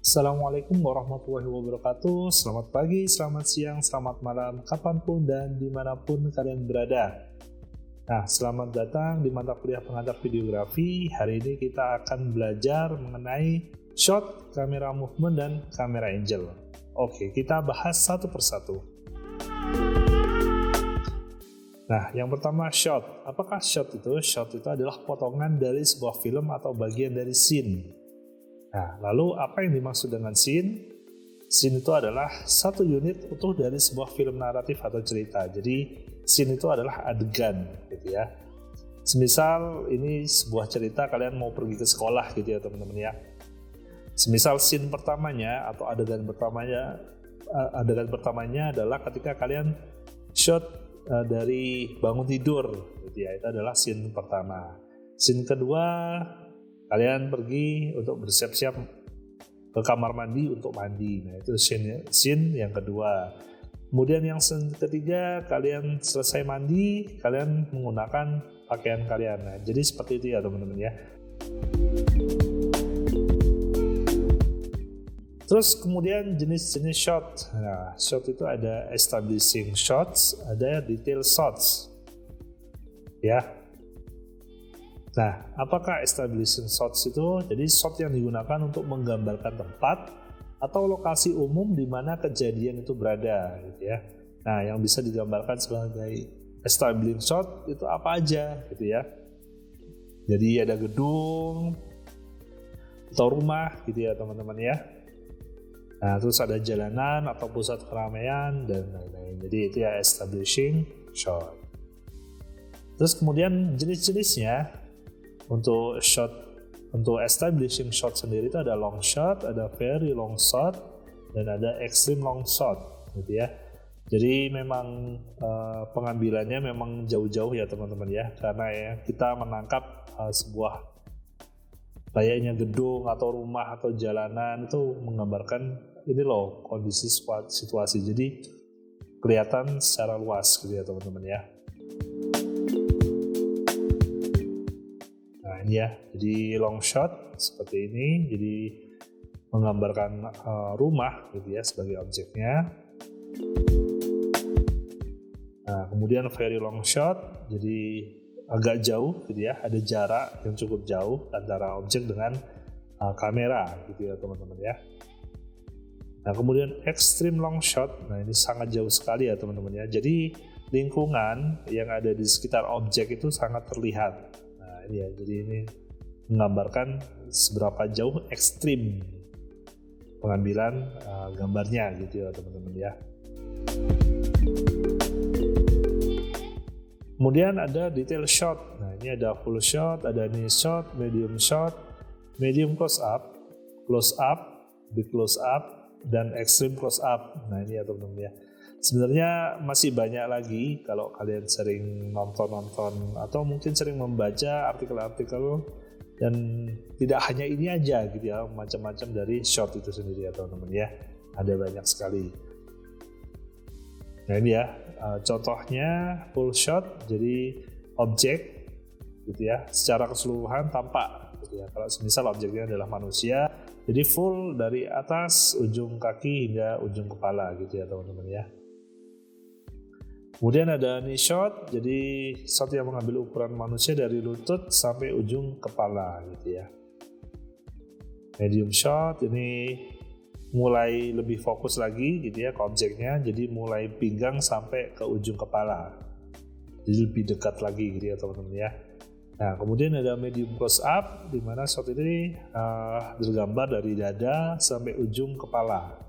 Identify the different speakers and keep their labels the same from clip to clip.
Speaker 1: Assalamualaikum warahmatullahi wabarakatuh. Selamat pagi, selamat siang, selamat malam, kapanpun dan dimanapun kalian berada. Nah, selamat datang di mata kuliah pengantar videografi. Hari ini kita akan belajar mengenai shot, kamera movement, dan kamera angel. Oke, kita bahas satu persatu. Nah, yang pertama shot. Apakah shot itu? Shot itu adalah potongan dari sebuah film atau bagian dari scene. Nah, lalu apa yang dimaksud dengan scene? Scene itu adalah satu unit utuh dari sebuah film naratif atau cerita. Jadi, scene itu adalah adegan, gitu ya. Semisal ini sebuah cerita kalian mau pergi ke sekolah, gitu ya teman-teman ya. Semisal scene pertamanya atau adegan pertamanya adalah ketika kalian shot dari bangun tidur, gitu ya. Itu adalah scene pertama. Scene kedua, kalian pergi untuk bersiap-siap ke kamar mandi untuk mandi. Nah, itu scene yang kedua. Kemudian yang ketiga, kalian selesai mandi, kalian menggunakan pakaian kalian. Nah, jadi seperti itu ya teman-teman ya. Terus kemudian jenis-jenis shot. Nah, shot itu ada establishing shots, ada detail shots. Ya. Nah, apakah establishing shots itu? Jadi shot yang digunakan untuk menggambarkan tempat atau lokasi umum di mana kejadian itu berada, gitu ya. Nah, yang bisa digambarkan sebagai establishing shot itu apa aja, gitu ya. Jadi ada gedung atau rumah, gitu ya teman-teman ya. Nah, terus ada jalanan atau pusat keramaian dan lain-lain. Jadi itu ya establishing shot. Terus kemudian jenis-jenisnya. Untuk establishing shot sendiri itu ada long shot, ada very long shot, dan ada extreme long shot, gitu ya. Jadi memang pengambilannya memang jauh-jauh ya teman-teman ya, karena ya kita menangkap sebuah layaknya gedung atau rumah atau jalanan itu menggambarkan ini loh kondisi situasi. Jadi kelihatan secara luas gitu ya teman-teman ya. Ya, jadi long shot seperti ini, jadi menggambarkan rumah gitu ya sebagai objeknya. Nah, kemudian very long shot, jadi agak jauh gitu ya, ada jarak yang cukup jauh antara objek dengan kamera gitu ya teman-teman ya. Nah, kemudian extreme long shot, nah ini sangat jauh sekali ya teman-teman ya. Jadi lingkungan yang ada di sekitar objek itu sangat terlihat. Ya, jadi ini menggambarkan seberapa jauh ekstrim pengambilan gambarnya gitu ya teman-teman ya. Kemudian ada detail shot. Nah, ini ada full shot, ada near shot, medium close up, big close up, dan extreme close up. Nah, ini ya teman-teman ya. Sebenarnya masih banyak lagi kalau kalian sering nonton atau mungkin sering membaca artikel-artikel, dan tidak hanya ini aja gitu ya, macam-macam dari shot itu sendiri ya teman-teman ya, ada banyak sekali. Nah ini ya contohnya full shot, jadi objek gitu ya secara keseluruhan tampak gitu ya. Kalau semisal objeknya adalah manusia, jadi full dari atas ujung kaki hingga ujung kepala gitu ya teman-teman ya. Kemudian ada knee shot, jadi shot yang mengambil ukuran manusia dari lutut sampai ujung kepala gitu ya. Medium shot ini mulai lebih fokus lagi gitu ya ke objeknya, jadi mulai pinggang sampai ke ujung kepala. Jadi lebih dekat lagi gitu ya teman-teman ya. Nah, kemudian ada medium close up, di mana shot ini tergambar dari dada sampai ujung kepala.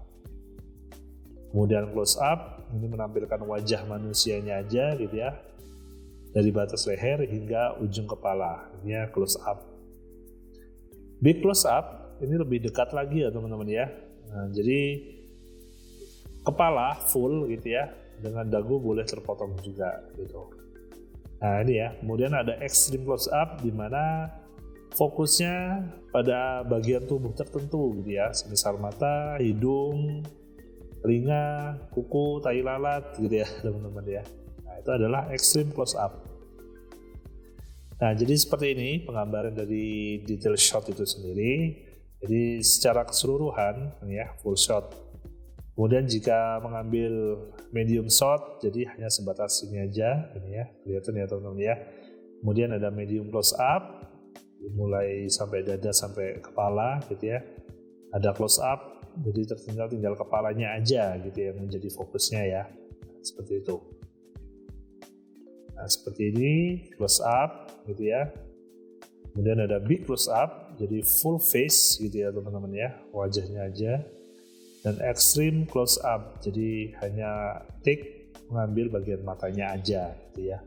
Speaker 1: Kemudian close up, ini menampilkan wajah manusianya aja gitu ya, dari batas leher hingga ujung kepala. Ini close up. Big close up ini lebih dekat lagi ya teman-teman ya. Nah, jadi kepala full gitu ya, dengan dagu boleh terpotong juga gitu. Nah ini ya. Kemudian ada extreme close up, di mana fokusnya pada bagian tubuh tertentu gitu ya, semisal mata, hidung, telinga, kuku, tai lalat gitu ya teman-teman ya. Nah itu adalah extreme close up. Nah jadi seperti ini penggambaran dari detail shot itu sendiri. Jadi secara keseluruhan ya full shot. Kemudian jika mengambil medium shot, jadi hanya sebatas ini aja, ini ya, kelihatan ya teman-teman ya. Kemudian ada medium close up, mulai sampai dada sampai kepala gitu ya. Ada close up, jadi tinggal kepalanya aja gitu yang menjadi fokusnya ya. Seperti itu. Nah, seperti ini close up gitu ya. Kemudian ada big close up, jadi full face gitu ya teman-teman ya, wajahnya aja. Dan extreme close up, jadi hanya take mengambil bagian matanya aja gitu ya.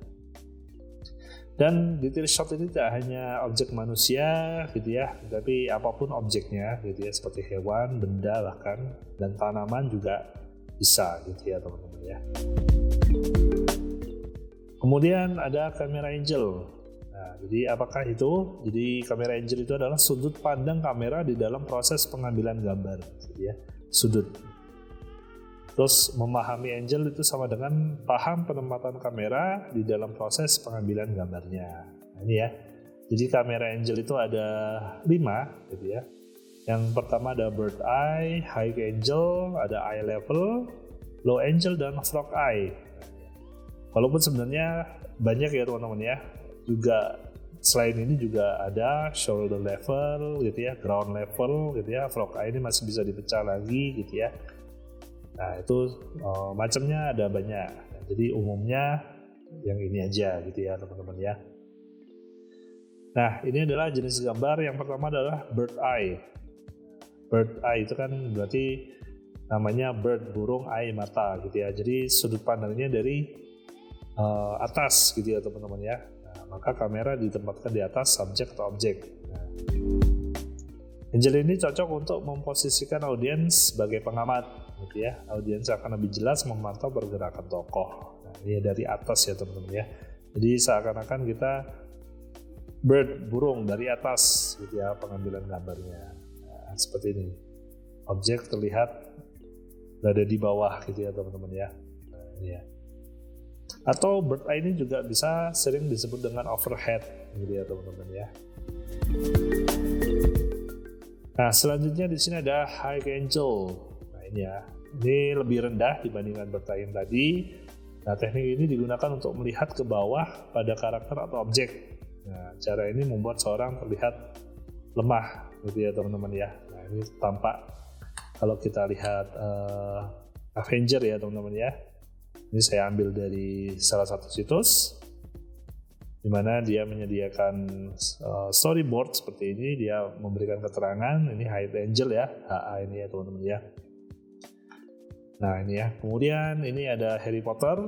Speaker 1: Dan detail shot ini tidak hanya objek manusia gitu ya, tapi apapun objeknya gitu ya, seperti hewan, benda bahkan, dan tanaman juga bisa gitu ya teman-teman ya. Kemudian ada camera angle. Nah, jadi apakah itu? Jadi camera angle itu adalah sudut pandang kamera di dalam proses pengambilan gambar gitu ya, sudut. Terus memahami angle itu sama dengan paham penempatan kamera di dalam proses pengambilan gambarnya. Nah, ini ya. Jadi kamera angle itu ada 5 gitu ya. Yang pertama ada bird eye, high angle, ada eye level, low angle, dan frog eye. Walaupun sebenarnya banyak ya teman-teman ya. Juga selain ini juga ada shoulder level gitu ya, ground level gitu ya. Frog eye ini masih bisa dipecah lagi gitu ya. Nah itu macamnya ada banyak. Jadi umumnya yang ini aja gitu ya teman-teman ya. Nah ini adalah jenis gambar. Yang pertama adalah bird eye. Bird eye itu kan berarti namanya bird, burung, eye, mata gitu ya. Jadi sudut pandangnya dari atas gitu ya teman-teman ya. Nah, maka kamera ditempatkan di atas subjek atau objek. Nah, angle ini cocok untuk memposisikan audiens sebagai pengamat gitu ya. Audiens akan lebih jelas memantau pergerakan tokoh. Nah, ini dari atas ya teman-teman ya. Jadi seakan-akan kita bird, burung dari atas gitu ya pengambilan gambarnya. Nah, seperti ini. Objek terlihat berada di bawah gitu ya teman-teman ya. Nah, ini ya. Atau bird eye ini juga bisa sering disebut dengan overhead gitu ya teman-teman ya. Nah, selanjutnya di sini ada high angle. Nah, ini ya. Ini lebih rendah dibandingkan bird eye yang tadi. Nah, teknik ini digunakan untuk melihat ke bawah pada karakter atau objek. Nah, cara ini membuat seorang terlihat lemah gitu ya teman-teman ya. Nah, ini tampak kalau kita lihat Avenger ya teman-teman ya. Ini saya ambil dari salah satu situs di mana dia menyediakan storyboard seperti ini. Dia memberikan keterangan ini high angle ya, HA ini ya teman-teman ya. Nah ini ya, kemudian ini ada Harry Potter.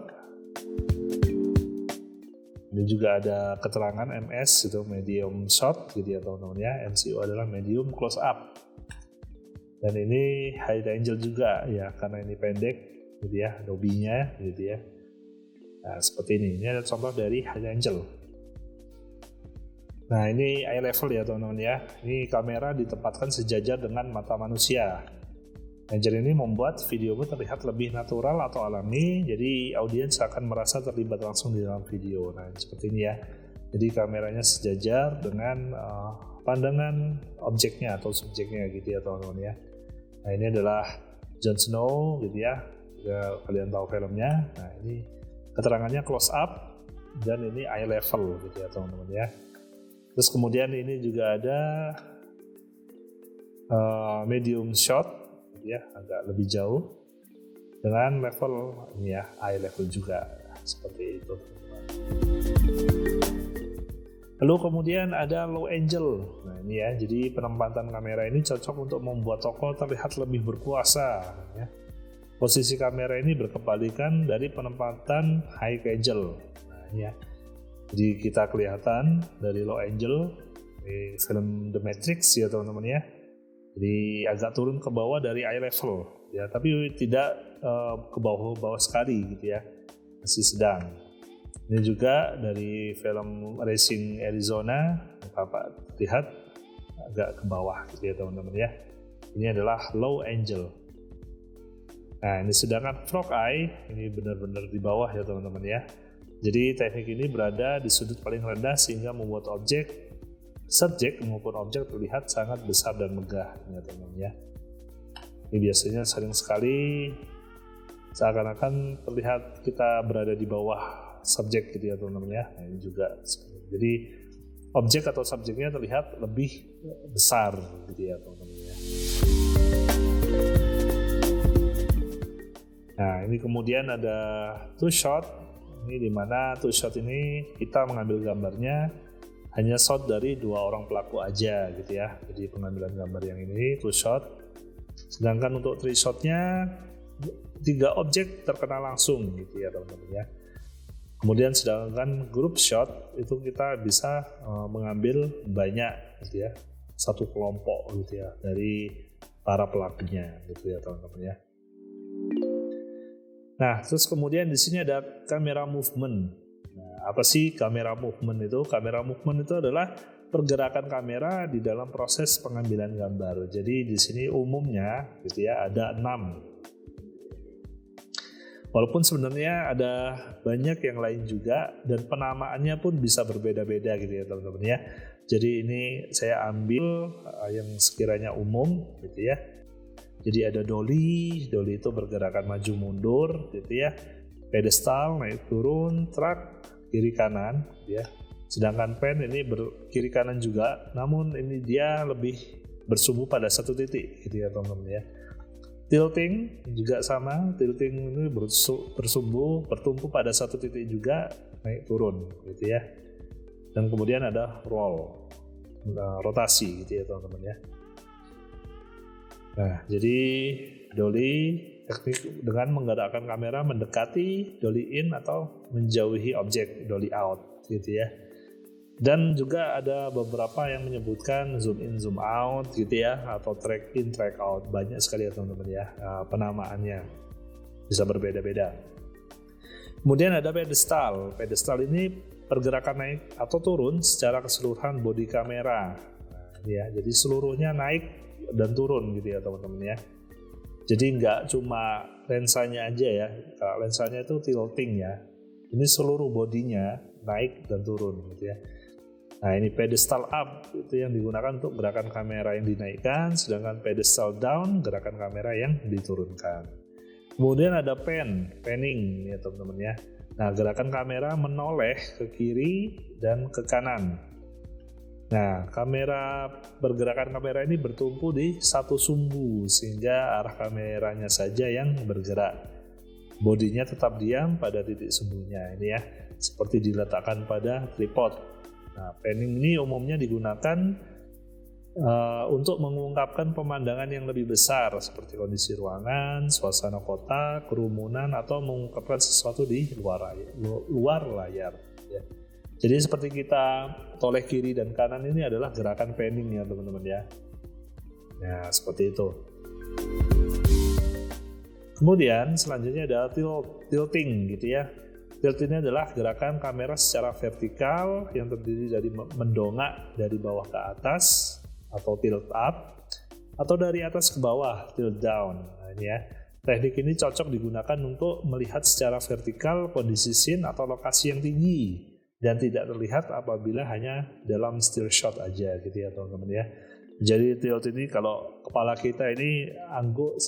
Speaker 1: Ini juga ada keterangan MS itu medium shot gitu ya teman-teman ya. MCO adalah medium close up. Dan ini high angle juga ya, karena ini pendek gitu ya, lobbynya gitu ya. Nah seperti ini. Ini ada contoh dari high angle. Nah ini eye level ya teman-teman ya. Ini kamera ditempatkan sejajar dengan mata manusia. Angle ini membuat video terlihat lebih natural atau alami, jadi audiens akan merasa terlibat langsung di dalam video. Nah seperti ini ya. Jadi kameranya sejajar dengan pandangan objeknya atau subjeknya gitu ya teman-teman ya. Nah ini adalah Jon Snow gitu ya. Jika kalian tahu filmnya. Nah ini keterangannya close up dan ini eye level gitu ya teman-teman ya. Terus kemudian ini juga ada medium shot ya, agak lebih jauh dengan level ini ya, eye level juga seperti itu. Lalu kemudian ada low angle. Nah ini ya, jadi penempatan kamera ini cocok untuk membuat tokoh terlihat lebih berkuasa ya. Posisi kamera ini berkebalikan dari penempatan high angle. Nah ini ya, jadi kita kelihatan dari low angle di film The Matrix ya teman-teman ya. Jadi agak turun ke bawah dari eye level ya, tapi tidak ke bawah sekali gitu ya, masih sedang. Ini juga dari film Racing Arizona, Bapak lihat agak ke bawah gitu ya teman-teman ya. Ini adalah low angle. Nah ini sedangkan frog eye ini benar-benar di bawah ya teman-teman ya. Jadi teknik ini berada di sudut paling rendah sehingga membuat objek subjek maupun objek terlihat sangat besar dan megah ya teman-teman ya. Ini biasanya sering sekali seakan-akan terlihat kita berada di bawah subjek gitu ya teman-teman ya. Nah, ini juga jadi objek atau subjeknya terlihat lebih besar gitu ya teman-teman ya. Nah ini kemudian ada two shot. Ini dimana two shot ini kita mengambil gambarnya hanya shot dari 2 orang pelaku aja gitu ya. Jadi pengambilan gambar yang ini two shot. Sedangkan untuk three shotnya 3 objek terkena langsung gitu ya teman-teman ya. Kemudian sedangkan group shot itu kita bisa mengambil banyak gitu ya, satu kelompok gitu ya dari para pelakunya gitu ya teman-teman ya. Nah, terus kemudian di sini ada kamera movement. Nah, apa sih kamera movement itu? Kamera movement itu adalah pergerakan kamera di dalam proses pengambilan gambar. Jadi di sini umumnya gitu ya ada 6. Walaupun sebenarnya ada banyak yang lain juga dan penamaannya pun bisa berbeda-beda gitu ya teman-teman ya. Jadi ini saya ambil yang sekiranya umum gitu ya. Jadi ada dolly itu bergerakan maju mundur gitu ya. Pedestal naik turun, track kiri kanan ya. Sedangkan pen ini kiri kanan juga, namun ini dia lebih bersumbu pada satu titik gitu ya teman-teman ya. Tilting juga sama, tilting ini bertumpu pada satu titik juga, naik turun gitu ya. Dan kemudian ada roll, rotasi gitu ya teman-teman ya. Nah, jadi dolly teknik dengan menggerakkan kamera mendekati, dolly in atau menjauhi objek, dolly out gitu ya. Dan juga ada beberapa yang menyebutkan zoom in, zoom out gitu ya, atau track in, track out. Banyak sekali ya teman-teman ya penamaannya, bisa berbeda-beda. Kemudian ada pedestal. Pedestal ini pergerakan naik atau turun secara keseluruhan bodi kamera. Nah, ya, jadi seluruhnya naik dan turun gitu ya teman-teman ya. Jadi nggak cuma lensanya aja ya, kalau lensanya itu tilting ya. Ini seluruh bodinya naik dan turun gitu ya. Nah ini pedestal up itu yang digunakan untuk gerakan kamera yang dinaikkan, sedangkan pedestal down gerakan kamera yang diturunkan. Kemudian ada panning ya teman-teman ya. Nah gerakan kamera menoleh ke kiri dan ke kanan. Nah pergerakan kamera ini bertumpu di satu sumbu sehingga arah kameranya saja yang bergerak. Bodinya tetap diam pada titik sumbunya ini ya, seperti diletakkan pada tripod. Nah, panning ini umumnya digunakan untuk mengungkapkan pemandangan yang lebih besar seperti kondisi ruangan, suasana kota, kerumunan, atau mengungkapkan sesuatu di luar layar. Ya. Jadi seperti kita toleh kiri dan kanan ini adalah gerakan panning ya teman-teman ya. Nah seperti itu. Kemudian selanjutnya ada tilting gitu ya. Tilt ini adalah gerakan kamera secara vertikal yang terdiri dari mendongak dari bawah ke atas atau tilt up, atau dari atas ke bawah tilt down. Nah, ini ya. Teknik ini cocok digunakan untuk melihat secara vertikal kondisi scene atau lokasi yang tinggi dan tidak terlihat apabila hanya dalam still shot aja gitu ya teman-teman ya. Jadi tilt ini kalau kepala kita ini angguk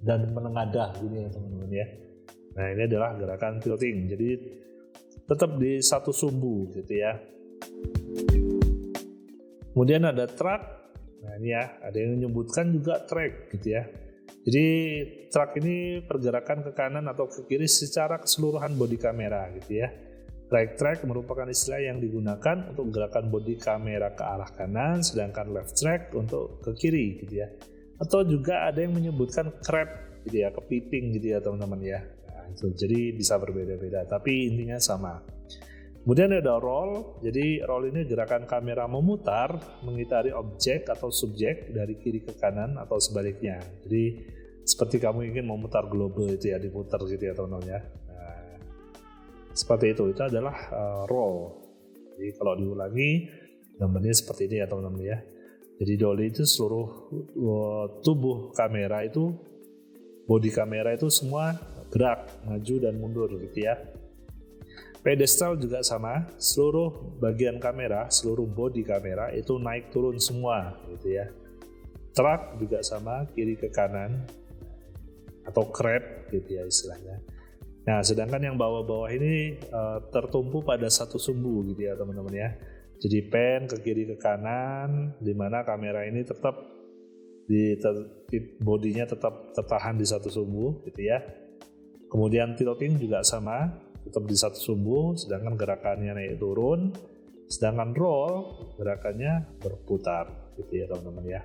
Speaker 1: dan menengadah gini ya teman-teman ya. Nah ini adalah gerakan tilting, jadi tetap di satu sumbu gitu ya. Kemudian ada track, nah ini ya ada yang menyebutkan juga track gitu ya. Jadi track ini pergerakan ke kanan atau ke kiri secara keseluruhan bodi kamera gitu ya. Track merupakan istilah yang digunakan untuk gerakan bodi kamera ke arah kanan, sedangkan left track untuk ke kiri gitu ya. Atau juga ada yang menyebutkan crab gitu ya, kepiting gitu ya teman-teman ya. Nah, itu jadi bisa berbeda-beda, tapi intinya sama. Kemudian ada roll, jadi roll ini gerakan kamera memutar mengitari objek atau subjek dari kiri ke kanan atau sebaliknya. Jadi seperti kamu ingin memutar globe itu ya, diputar gitu ya teman-teman ya. Seperti itu adalah roll. Jadi kalau diulangi gambarnya seperti ini ya teman-teman ya. Jadi dolly itu seluruh tubuh kamera itu, bodi kamera itu semua gerak maju dan mundur gitu ya. Pedestal juga sama, seluruh bagian kamera, seluruh bodi kamera itu naik turun semua gitu ya. Truk juga sama, kiri ke kanan atau crab gitu ya istilahnya. Nah, sedangkan yang bawah-bawah ini tertumpu pada satu sumbu gitu ya teman-teman ya. Jadi pan ke kiri ke kanan, di mana kamera ini tetap bodinya tetap tertahan di satu sumbu gitu ya. Kemudian tilting juga sama, tetap di satu sumbu, sedangkan gerakannya naik turun. Sedangkan roll gerakannya berputar gitu ya teman-teman ya.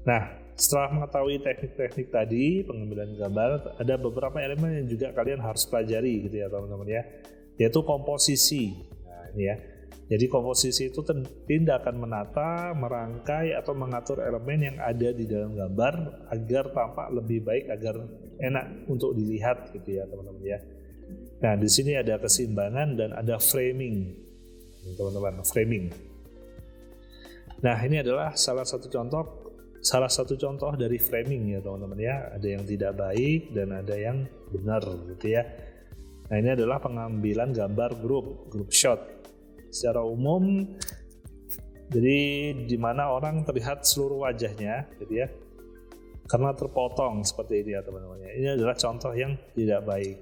Speaker 1: Nah, setelah mengetahui teknik-teknik tadi pengambilan gambar, ada beberapa elemen yang juga kalian harus pelajari gitu ya teman-teman ya, yaitu komposisi. Nah ini ya, jadi komposisi itu tindakan menata, merangkai atau mengatur elemen yang ada di dalam gambar agar tampak lebih baik, agar enak untuk dilihat gitu ya teman-teman ya. Nah di sini ada keseimbangan dan ada framing, teman-teman, framing. Nah ini adalah salah satu contoh dari framing ya teman-teman ya. Ada yang tidak baik dan ada yang benar gitu ya. Nah ini adalah pengambilan gambar group shot secara umum, jadi di mana orang terlihat seluruh wajahnya gitu ya, karena terpotong seperti ini ya teman-teman ya. Ini adalah contoh yang tidak baik.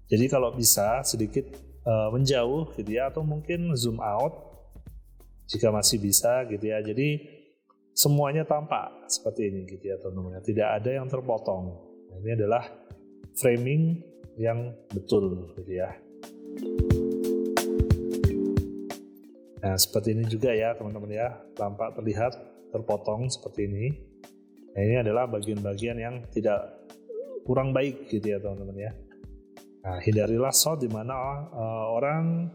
Speaker 1: Jadi kalau bisa sedikit menjauh gitu ya, atau mungkin zoom out jika masih bisa gitu ya. Jadi semuanya tampak seperti ini gitu ya teman-teman, tidak ada yang terpotong. Nah, ini adalah framing yang betul gitu ya. Nah seperti ini juga ya teman-teman ya, tampak terlihat terpotong seperti ini. Nah ini adalah bagian-bagian yang tidak kurang baik gitu ya teman-teman ya. Nah hindarilah shot di mana orang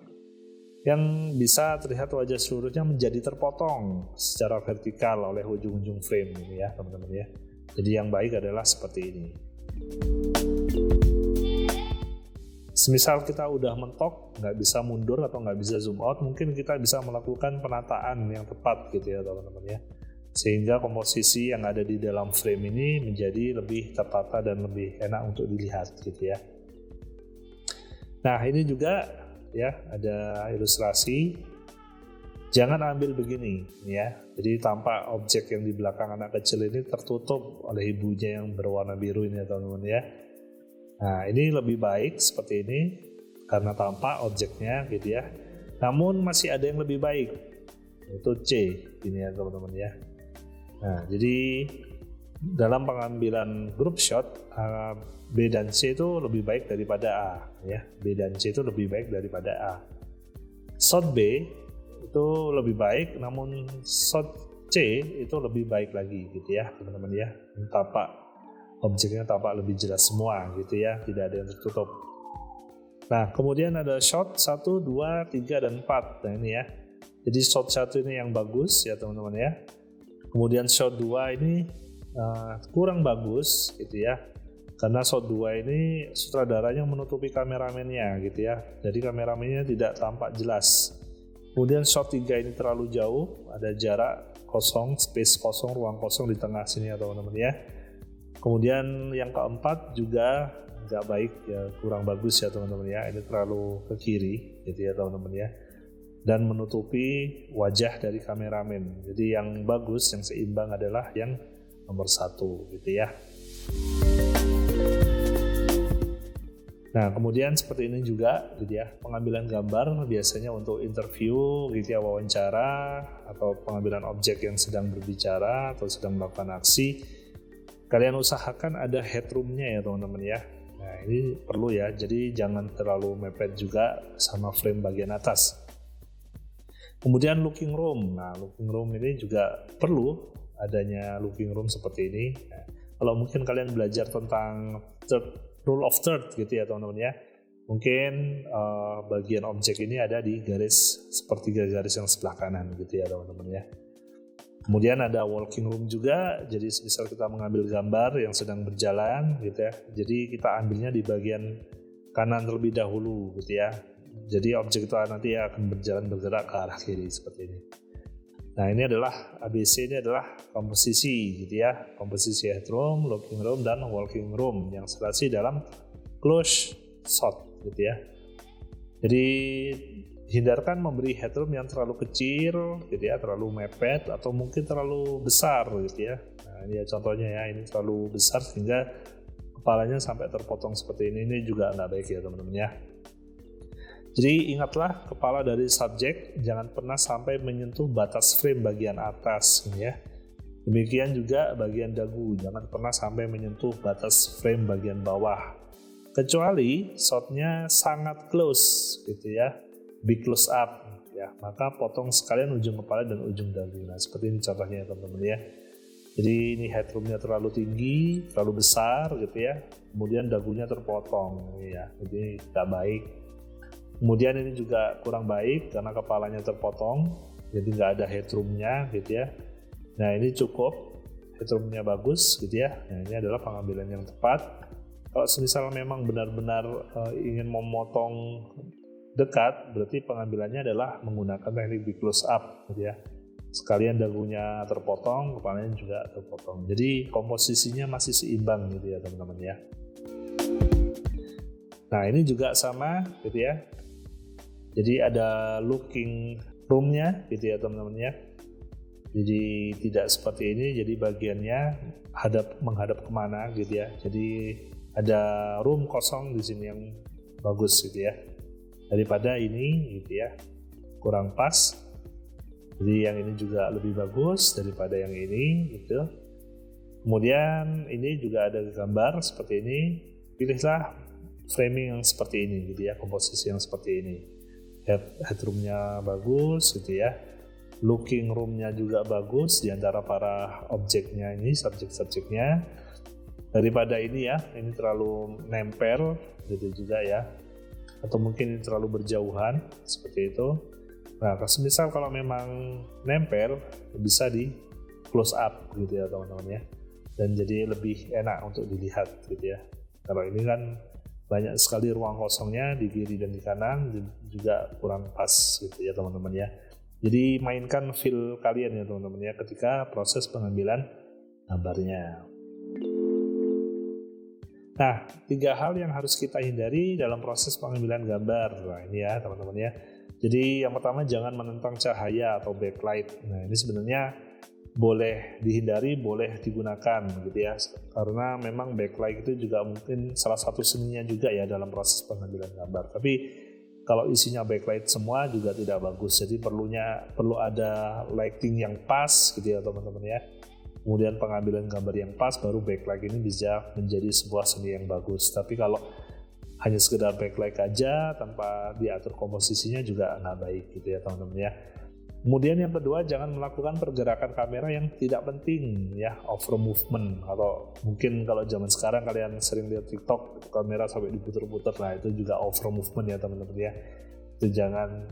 Speaker 1: yang bisa terlihat wajah seluruhnya menjadi terpotong secara vertikal oleh ujung-ujung frame ini ya teman-teman ya. Jadi yang baik adalah seperti ini. Semisal kita udah mentok, nggak bisa mundur atau nggak bisa zoom out, mungkin kita bisa melakukan penataan yang tepat gitu ya teman-teman ya. Sehingga komposisi yang ada di dalam frame ini menjadi lebih tertata dan lebih enak untuk dilihat gitu ya. Nah ini juga ya ada ilustrasi. Jangan ambil begini ya. Jadi tampak objek yang di belakang anak kecil ini tertutup oleh ibunya yang berwarna biru ini ya teman-teman ya. Nah ini lebih baik seperti ini karena tampak objeknya gitu ya. Namun masih ada yang lebih baik, yaitu C ini ya teman-teman ya. Nah jadi dalam pengambilan group shot B dan C itu lebih baik daripada A ya. B dan C itu lebih baik daripada A. Shot B itu lebih baik, namun shot C itu lebih baik lagi gitu ya teman-teman ya. Tampak objeknya tampak lebih jelas semua gitu ya, tidak ada yang tertutup. Nah kemudian ada shot 1, 2, 3, dan 4. Nah ini ya, jadi shot 1 ini yang bagus ya teman-teman ya. Kemudian shot 2 ini kurang bagus gitu ya, karena shot 2 ini sutradaranya menutupi kameramennya gitu ya, jadi kameramennya tidak tampak jelas. Kemudian shot 3 ini terlalu jauh, ada jarak kosong, space kosong, ruang kosong di tengah sini ya teman-teman ya. Kemudian yang keempat juga nggak baik ya, kurang bagus ya teman-teman ya, ini terlalu ke kiri gitu ya teman-teman ya, dan menutupi wajah dari kameramen. Jadi yang bagus, yang seimbang adalah yang nomor 1 gitu ya. Nah kemudian seperti ini juga gitu ya, pengambilan gambar biasanya untuk interview gitu ya, wawancara atau pengambilan objek yang sedang berbicara atau sedang melakukan aksi. Kalian usahakan ada headroomnya ya teman-teman ya. Nah ini perlu ya, jadi jangan terlalu mepet juga sama frame bagian atas. Kemudian looking room. Nah looking room ini juga perlu adanya looking room seperti ini. Nah, kalau mungkin kalian belajar tentang rule of third gitu ya teman-teman ya, mungkin bagian objek ini ada di garis sepertiga garis yang sebelah kanan gitu ya teman-teman ya. Kemudian ada walking room juga, jadi misal kita mengambil gambar yang sedang berjalan gitu ya, jadi kita ambilnya di bagian kanan terlebih dahulu gitu ya. Jadi objek itu nanti akan bergerak ke arah kiri seperti ini. Nah ini adalah ABC, ini adalah komposisi gitu ya, komposisi headroom, looking room, dan walking room yang serasi dalam close shot gitu ya. Jadi hindarkan memberi headroom yang terlalu kecil gitu ya, terlalu mepet atau mungkin terlalu besar gitu ya. Nah ini ya contohnya ya, ini terlalu besar sehingga kepalanya sampai terpotong seperti ini juga nggak baik ya teman-teman ya. Jadi ingatlah, kepala dari subjek jangan pernah sampai menyentuh batas frame bagian atas ya. Demikian juga bagian dagu, jangan pernah sampai menyentuh batas frame bagian bawah. Kecuali shotnya sangat close gitu ya, big close up ya, maka potong sekalian ujung kepala dan ujung dagu. Nah seperti ini contohnya teman-teman ya. Jadi ini headroomnya terlalu tinggi, terlalu besar gitu ya, kemudian dagunya terpotong ya, jadi tidak baik. Kemudian ini juga kurang baik karena kepalanya terpotong, jadi nggak ada headroomnya gitu ya. Nah ini cukup, headroomnya bagus gitu ya. Nah ini adalah pengambilan yang tepat. Kalau semisal memang benar-benar ingin memotong dekat, berarti pengambilannya adalah menggunakan teknik big close up gitu ya. Sekalian dagunya terpotong, kepalanya juga terpotong. Jadi komposisinya masih seimbang gitu ya teman-teman ya. Nah ini juga sama gitu ya. Jadi ada looking room-nya gitu ya teman-teman ya. Jadi tidak seperti ini, jadi bagiannya menghadap kemana gitu ya. Jadi ada room kosong di sini yang bagus gitu ya. Daripada ini gitu ya, kurang pas. Jadi yang ini juga lebih bagus daripada yang ini gitu. Kemudian ini juga ada gambar seperti ini. Pilihlah framing yang seperti ini gitu ya, komposisi yang seperti ini. Headroomnya bagus gitu ya, looking roomnya juga bagus di antara para objeknya ini, subjek-subjeknya. Daripada ini ya, ini terlalu nempel gitu juga ya, atau mungkin ini terlalu berjauhan seperti itu. Nah semisal kalau memang nempel bisa di close up gitu ya teman-teman ya, dan jadi lebih enak untuk dilihat gitu ya. Kalau ini kan banyak sekali ruang kosongnya di kiri dan di kanan, juga kurang pas gitu ya teman-teman ya. Jadi mainkan feel kalian ya teman-teman ya ketika proses pengambilan gambarnya. Nah 3 hal yang harus kita hindari dalam proses pengambilan gambar. Nah ini ya teman-teman ya. Jadi yang pertama, jangan menentang cahaya atau backlight. Nah ini sebenarnya boleh dihindari, boleh digunakan gitu ya, karena memang backlight itu juga mungkin salah satu seninya juga ya dalam proses pengambilan gambar. Tapi kalau isinya backlight semua juga tidak bagus, jadi perlu ada lighting yang pas gitu ya teman-teman ya. Kemudian pengambilan gambar yang pas, baru backlight ini bisa menjadi sebuah seni yang bagus. Tapi kalau hanya sekedar backlight aja tanpa diatur komposisinya juga nggak baik gitu ya teman-teman ya. Kemudian yang kedua, jangan melakukan pergerakan kamera yang tidak penting ya, over movement, atau mungkin kalau zaman sekarang kalian sering lihat TikTok kamera sampai diputer-puter, nah itu juga over movement ya teman-teman ya. Itu jangan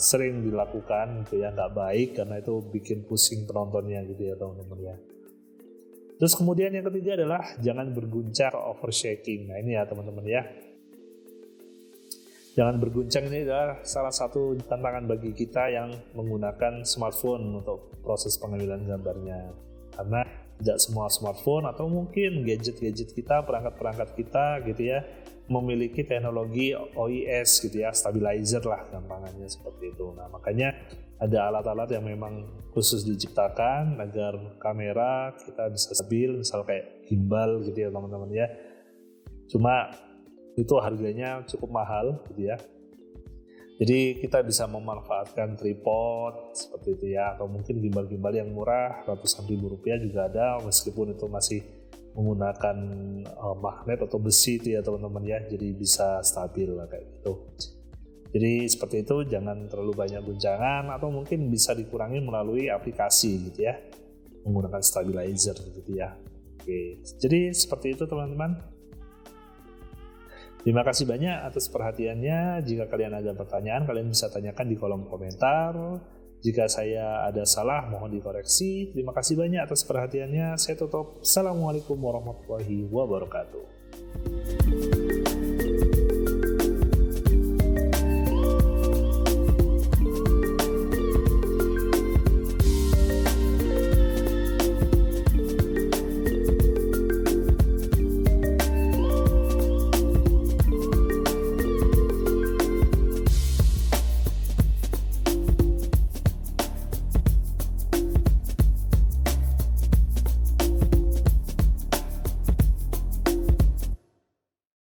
Speaker 1: sering dilakukan gitu ya, nggak baik karena itu bikin pusing penontonnya gitu ya teman-teman ya. Terus kemudian yang ketiga adalah jangan berguncang, over shaking. Nah ini ya teman-teman ya. Jangan berguncang, ini adalah salah satu tantangan bagi kita yang menggunakan smartphone untuk proses pengambilan gambarnya. Karena tidak semua smartphone atau mungkin gadget-gadget kita, perangkat-perangkat kita gitu ya, memiliki teknologi OIS gitu ya, stabilizer lah gampangannya seperti itu. Nah makanya ada alat-alat yang memang khusus diciptakan agar kamera kita bisa stabil, misal kayak gimbal gitu ya teman-teman ya. Cuma itu harganya cukup mahal gitu ya. Jadi kita bisa memanfaatkan tripod seperti itu ya, atau mungkin gimbal-gimbal yang murah ratusan ribu rupiah juga ada, meskipun itu masih menggunakan magnet atau besi itu ya teman-teman ya, jadi bisa stabil lah kayak gitu. Jadi seperti itu, jangan terlalu banyak guncangan, atau mungkin bisa dikurangi melalui aplikasi gitu ya, menggunakan stabilizer gitu ya. Oke, jadi seperti itu teman-teman. Terima kasih banyak atas perhatiannya. Jika kalian ada pertanyaan, kalian bisa tanyakan di kolom komentar. Jika saya ada salah, mohon dikoreksi. Terima kasih banyak atas perhatiannya. Saya tutup. Assalamualaikum warahmatullahi wabarakatuh.